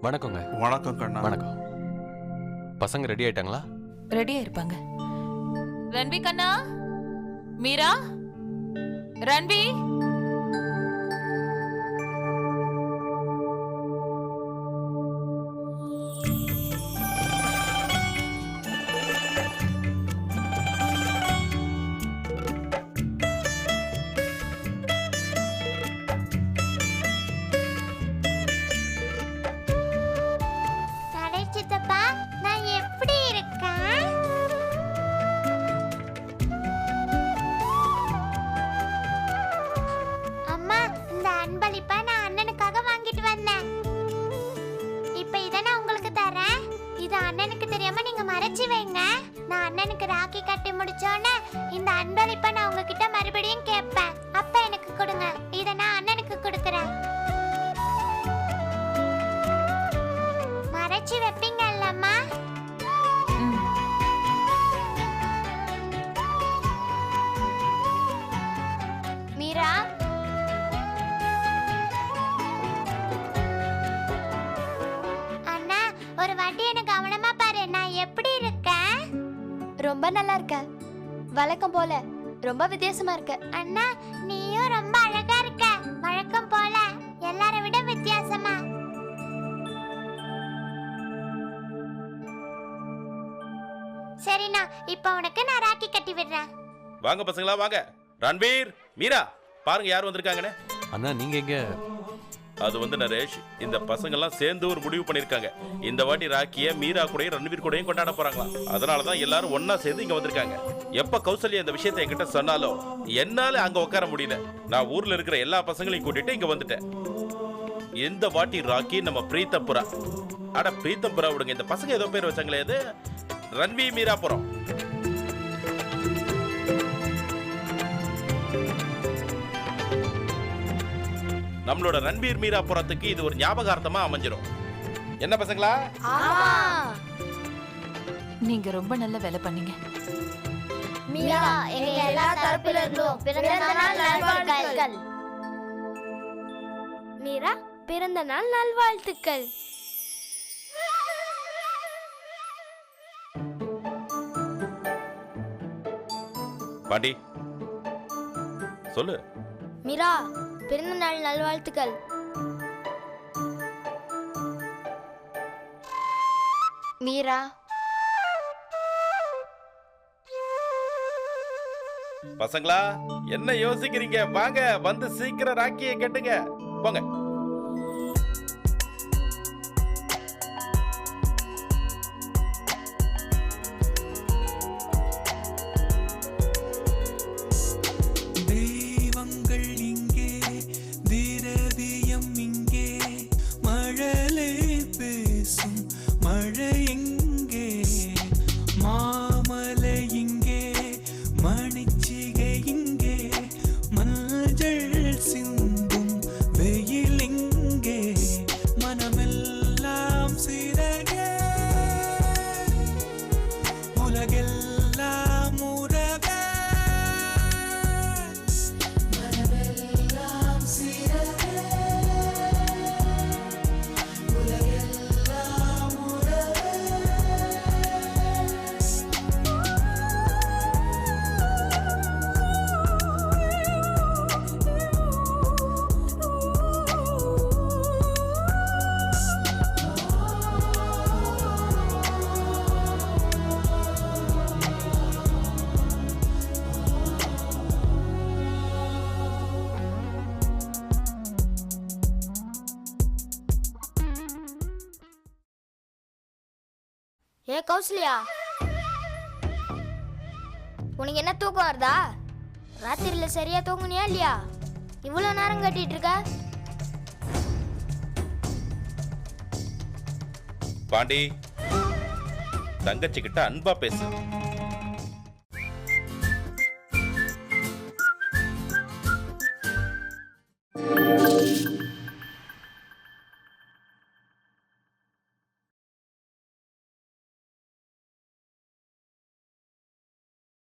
வணக்கங்க. வணக்கம் கண்ணா. வணக்கம். பசங்க ரெடி ஆயிட்டாங்களா? ரெடியா இருப்பாங்க. ரன்வி கண்ணா, மீரா, ரன்வி. நான் அண்ணனுக்கு ராக்கி கட்டி முடிச்சோன்னே இந்த அன்பளிப்பை நான் உங்ககிட்ட மறுபடியும் கேட்பேன். அப்ப எனக்கு கொடுங்க. இதை நான் அண்ணனுக்கு கொடுக்கறேன். மறைச்சு வைப்பீங்கல்லம்மா? மீரா, அண்ணா ஒரு வாட்டி எனக்கு கவனமா பாரு. நான் எப்படி இருக்கேன்? ரொம்ப நல்லா இருக்க. வழக்கம் போல ரொம்ப வித்தியாசமா இருக்க. அண்ணா நீயும் ரொம்ப அழகா இருக்க. வழக்கம் போல எல்லாரை விட வித்தியாசமா. சரிண்ணா, இப்ப உனக்கு நான் ராக்கி கட்டி விடுறேன். வாங்க பசங்களா வாங்க. ரன்வீர், மீரா, பாருங்க யார் வந்திருக்காங்கன்னு. அண்ணா நீங்க எங்க? அது வந்து நரேஷ், இந்த பசங்க எல்லாம் சேர்ந்து ஒரு முடிவு பண்ணிருக்காங்க. இந்த வாட்டி ராக்கிய மீரா கூடயும் ரன்வீர் கூடயும் கொண்டாட போறாங்களா. அதனாலதான் எல்லாரும் ஒன்னா சேர்ந்து இங்க வந்திருக்காங்க. எப்ப கௌசல்யா இந்த விஷயத்தை என்கிட்ட சொன்னாலும் என்னால அங்க உட்கார முடியல. நான் ஊர்ல இருக்கிற எல்லா பசங்களையும் கூட்டிட்டு இங்க வந்துட்டேன். இந்த வாட்டி ராக்கி நம்ம பிரீத்தம்புரா. அட பிரீத்தம்புரா விடுங்க, இந்த பசங்க ஏதோ பேர் வச்சாங்களே, இது ரன்வி மீராபுரம். நம்மளோட ரன்வீர் மீராபுரத்துக்கு இது ஒரு ஞாபகார்த்தமா அமைஞ்சிரும். என்ன பசங்களா? நீங்க ரொம்ப நல்ல வேலை பண்ணீங்க. மீரா, எங்க எல்லா தரப்புல இருந்தும் பிறந்த நாள் நல்வாழ்த்துக்கள். மீரா, பிறந்த நாள் நல்வாழ்த்துக்கள். பாண்டி சொல்லு. மீரா, பிறந்த நாள் நல்வாழ்த்துக்கள். மீரா, பசங்களா என்ன யோசிக்கிறீங்க? வாங்க வந்து சீக்கிரம் ராக்கியை கட்டுங்க. போங்க. ஏ கௌசல்யா, உனக்கு என்ன தூக்கம் வருதா? ராத்திரில சரியா தூங்குனியா இல்லையா? இவ்வளவு நேரம் கட்டிட்டு இருக்க. பாண்டி, தங்கச்சி கிட்ட அன்பா பேசு.